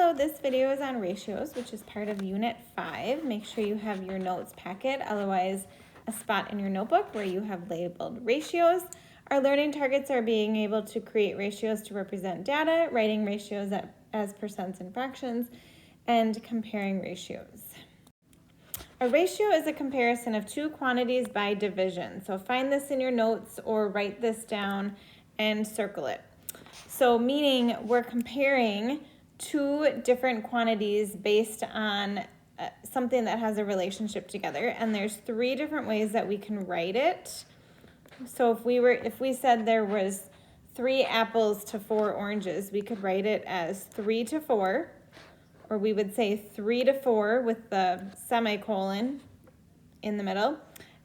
Hello, this video is on ratios, which is part of Unit 5. Make sure you have your notes packet, otherwise a spot in your notebook where you have labeled ratios. Our learning targets are being able to create ratios to represent data, writing ratios as percents and fractions, and comparing ratios. A ratio is a comparison of two quantities by division. So find this in your notes or write this down and circle it. So meaning we're comparing two different quantities based on something that has a relationship together, and there's three different ways that we can write it. So if we said there was 3 apples to 4 oranges, we could write it as 3 to 4, or we would say 3 to 4 with the semicolon in the middle,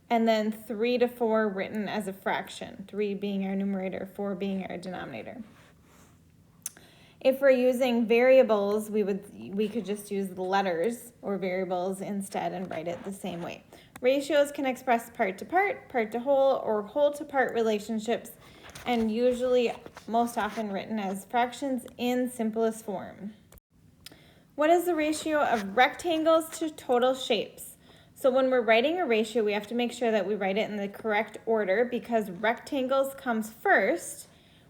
and then 3 to 4 written as a fraction, 3 being our numerator, 4 being our denominator. If we're using variables, we could just use the letters or variables instead and write it the same way. Ratios can express part to whole, or whole to part relationships, and usually most often written as fractions in simplest form. What is the ratio of rectangles to total shapes? So when we're writing a ratio, we have to make sure that we write it in the correct order, because rectangles comes first.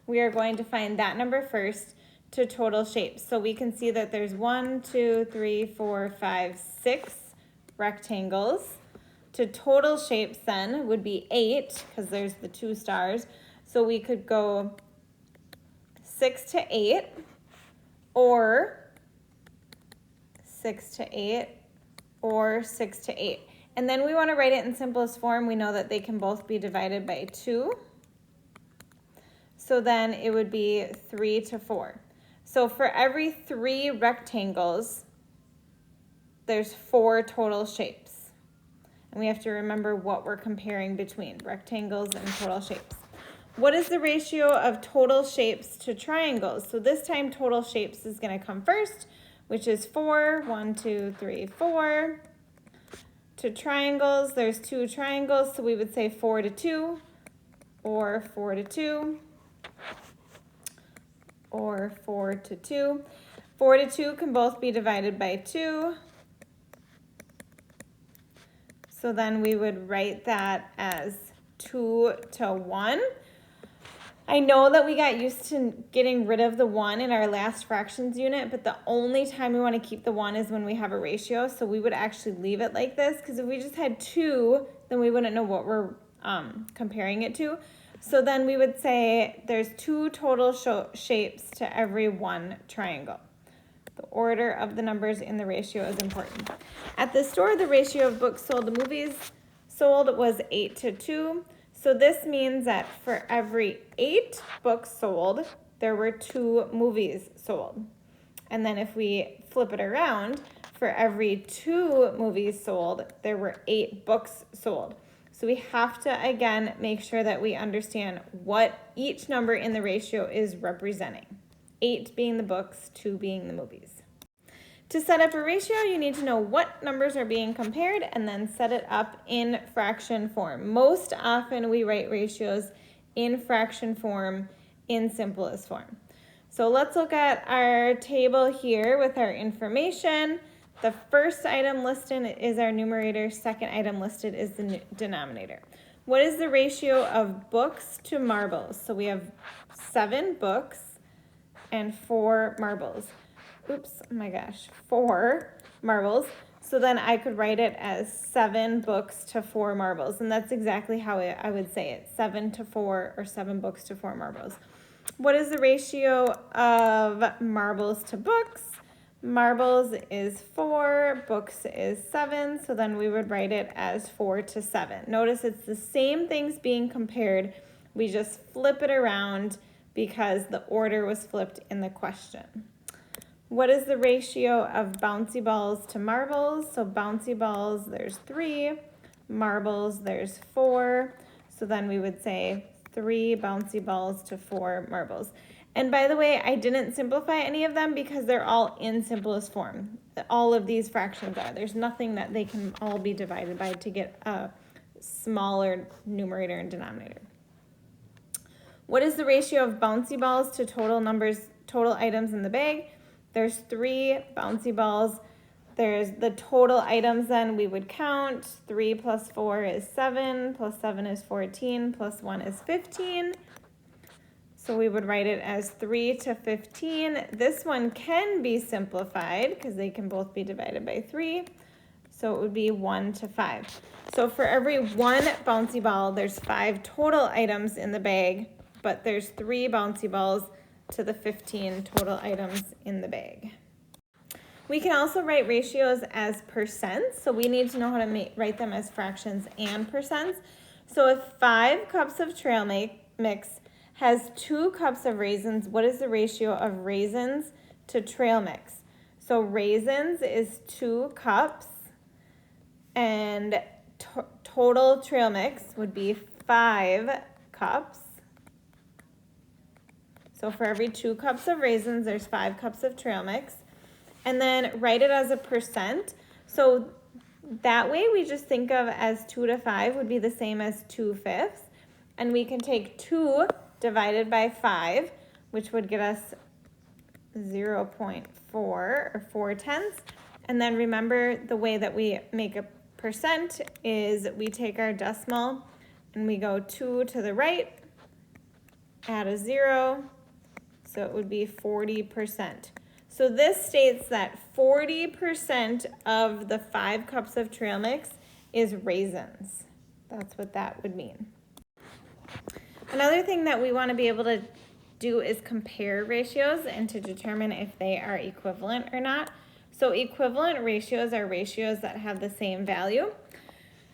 We are going to find that number first to total shapes. So we can see that there's 1, 2, 3, 4, 5, 6 rectangles. To total shapes then would be 8, because there's the 2 stars. So we could go 6 to 8, or 6 to 8, or 6 to 8. And then we want to write it in simplest form. We know that they can both be divided by 2. So then it would be 3 to 4. So for every 3 rectangles, there's 4 total shapes. And we have to remember what we're comparing between rectangles and total shapes. What is the ratio of total shapes to triangles? So this time total shapes is going to come first, which is 4. 1, 2, 3, 4. To triangles, there's 2 triangles, so we would say 4 to 2, or 4 to 2. Or 4 to 2. 4 to 2 can both be divided by 2. So then we would write that as 2 to 1. I know that we got used to getting rid of the 1 in our last fractions unit, but the only time we want to keep the 1 is when we have a ratio. So we would actually leave it like this, because if we just had 2, then we wouldn't know what we're comparing it to. So then we would say there's 2 total shapes to every 1 triangle. The order of the numbers in the ratio is important. At the store, the ratio of books sold to movies sold was 8 to 2. So this means that for every 8 books sold, there were 2 movies sold. And then if we flip it around, for every 2 movies sold, there were 8 books sold. So we have to, again, make sure that we understand what each number in the ratio is representing. 8 being the books, 2 being the movies. To set up a ratio, you need to know what numbers are being compared and then set it up in fraction form. Most often we write ratios in fraction form in simplest form. So let's look at our table here with our information. The first item listed is our numerator. Second item listed is the denominator. What is the ratio of books to marbles? So we have 7 books and 4 marbles. Oops, oh my gosh, 4 marbles. So then I could write it as 7 books to 4 marbles. And that's exactly how I would say it, 7 to 4 or 7 books to 4 marbles. What is the ratio of marbles to books? Marbles is 4, books is 7, so then we would write it as 4 to 7. Notice it's the same things being compared, we just flip it around because the order was flipped in the question. What is the ratio of bouncy balls to marbles? So bouncy balls, there's 3, marbles, there's 4, so then we would say 3 bouncy balls to 4 marbles. And by the way, I didn't simplify any of them because they're all in simplest form. All of these fractions are. There's nothing that they can all be divided by to get a smaller numerator and denominator. What is the ratio of bouncy balls to total items in the bag? There's 3 bouncy balls. There's the total items then we would count. 3 plus 4 is 7, plus 7 is 14, plus 1 is 15. So we would write it as 3 to 15. This one can be simplified because they can both be divided by 3. So it would be 1 to 5. So for every 1 bouncy ball, there's 5 total items in the bag, but there's 3 bouncy balls to the 15 total items in the bag. We can also write ratios as percents, so we need to know how to write them as fractions and percents. So if 5 cups of trail mix has 2 cups of raisins, what is the ratio of raisins to trail mix? So raisins is 2 cups, and total trail mix would be 5 cups. So for every 2 cups of raisins, there's 5 cups of trail mix. And then write it as a percent. So that way we just think of as 2 to 5 would be the same as 2/5. And we can take 2 divided by 5, which would get us 0.4 or 4/10. And then remember the way that we make a percent is we take our decimal and we go 2 to the right, add a 0, so it would be 40%. So this states that 40% of the 5 cups of trail mix is raisins. That's what that would mean. Another thing that we want to be able to do is compare ratios and to determine if they are equivalent or not. So equivalent ratios are ratios that have the same value.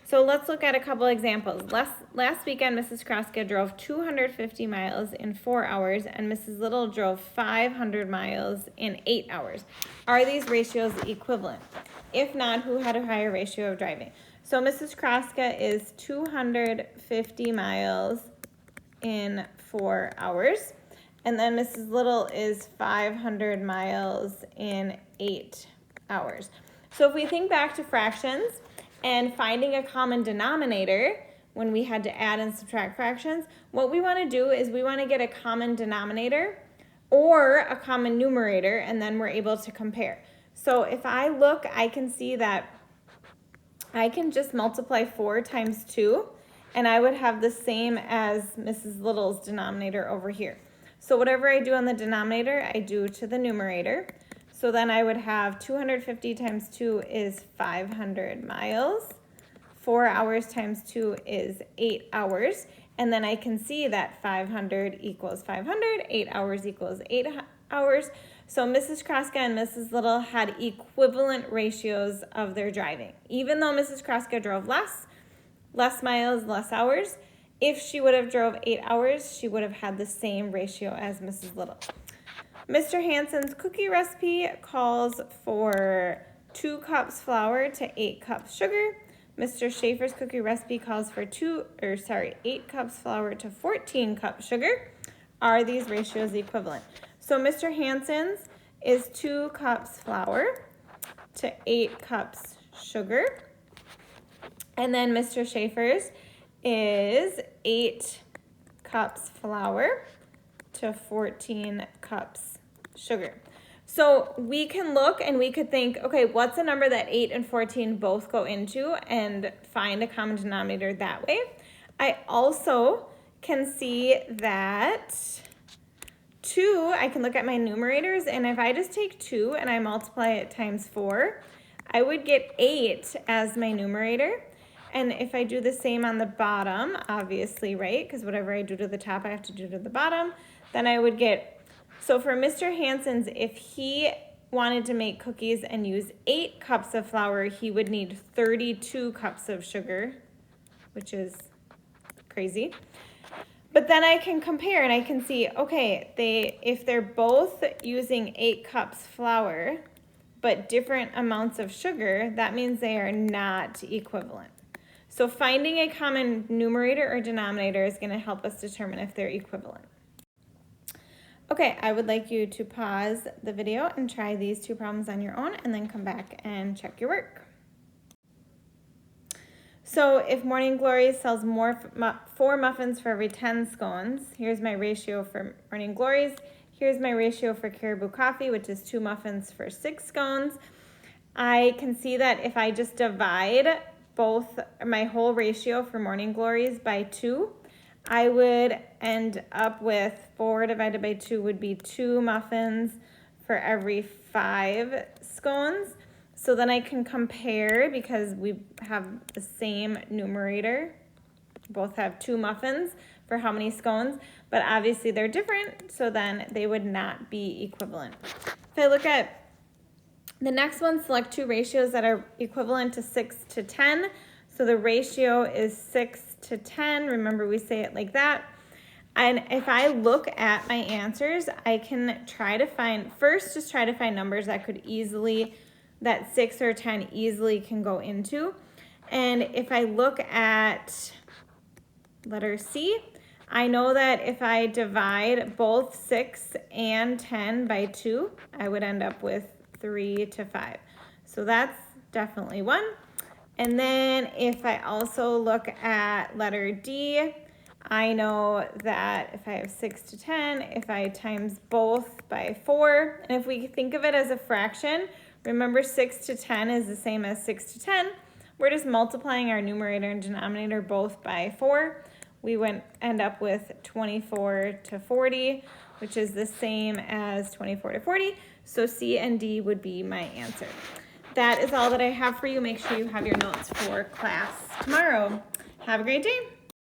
So let's look at a couple examples. Last weekend, Mrs. Kraska drove 250 miles in 4 hours, and Mrs. Little drove 500 miles in 8 hours. Are these ratios equivalent? If not, who had a higher ratio of driving? So Mrs. Kraska is 250 miles in 4 hours, and then Mrs. Little is 500 miles in 8 hours. So if we think back to fractions, and finding a common denominator when we had to add and subtract fractions, what we want to do is we want to get a common denominator or a common numerator, and then we're able to compare. So if I look, I can see that I can just multiply 4 times 2, and I would have the same as Mrs. Little's denominator over here. So whatever I do on the denominator, I do to the numerator. So then I would have 250 times 2 is 500 miles. 4 hours times 2 is 8 hours. And then I can see that 500 equals 500, 8 hours equals 8 hours. So Mrs. Kraska and Mrs. Little had equivalent ratios of their driving. Even though Mrs. Kraska drove less miles, less hours, if she would have drove 8 hours, she would have had the same ratio as Mrs. Little. Mr. Hansen's cookie recipe calls for 2 cups flour to 8 cups sugar. Mr. Schaefer's cookie recipe calls for 8 cups flour to 14 cups sugar. Are these ratios equivalent? So Mr. Hansen's is 2 cups flour to 8 cups sugar. And then Mr. Schaefer's is 8 cups flour to 14 cups sugar. So we can look and we could think, okay, what's a number that 8 and 14 both go into, and find a common denominator that way. I also can see that 2, I can look at my numerators, and if I just take 2 and I multiply it times 4, I would get 8 as my numerator. And if I do the same on the bottom, obviously, right, because whatever I do to the top, I have to do to the bottom, then I would get, so for Mr. Hansen's, if he wanted to make cookies and use 8 cups of flour, he would need 32 cups of sugar, which is crazy. But then I can compare and I can see, okay, if they're both using 8 cups flour, but different amounts of sugar, that means they are not equivalent. So finding a common numerator or denominator is going to help us determine if they're equivalent. Okay, I would like you to pause the video and try these 2 problems on your own, and then come back and check your work. So if Morning Glory sells 4 muffins for every 10 scones, here's my ratio for Morning Glories. Here's my ratio for Caribou Coffee, which is 2 muffins for 6 scones. I can see that if I just divide both my whole ratio for Morning Glories by 2, I would end up with 4 divided by 2 would be 2 muffins for every 5 scones. So then I can compare because we have the same numerator. Both have 2 muffins for how many scones, but obviously they're different, so then they would not be equivalent. If I look at the next one, select 2 ratios that are equivalent to 6 to 10. So the ratio is 6 to 10. Remember, we say it like that. And if I look at my answers, I can try to find, first just try to find numbers that could easily, that 6 or 10 easily can go into. And if I look at letter C, I know that if I divide both 6 and 10 by 2, I would end up with 3 to 5. So that's definitely one. And then if I also look at letter D, I know that if I have 6 to 10, if I times both by 4, and if we think of it as a fraction, remember 6 to 10 is the same as 6 to 10. We're just multiplying our numerator and denominator both by 4. We would end up with 24 to 40, which is the same as 24 to 40. So C and D would be my answer. That is all that I have for you. Make sure you have your notes for class tomorrow. Have a great day.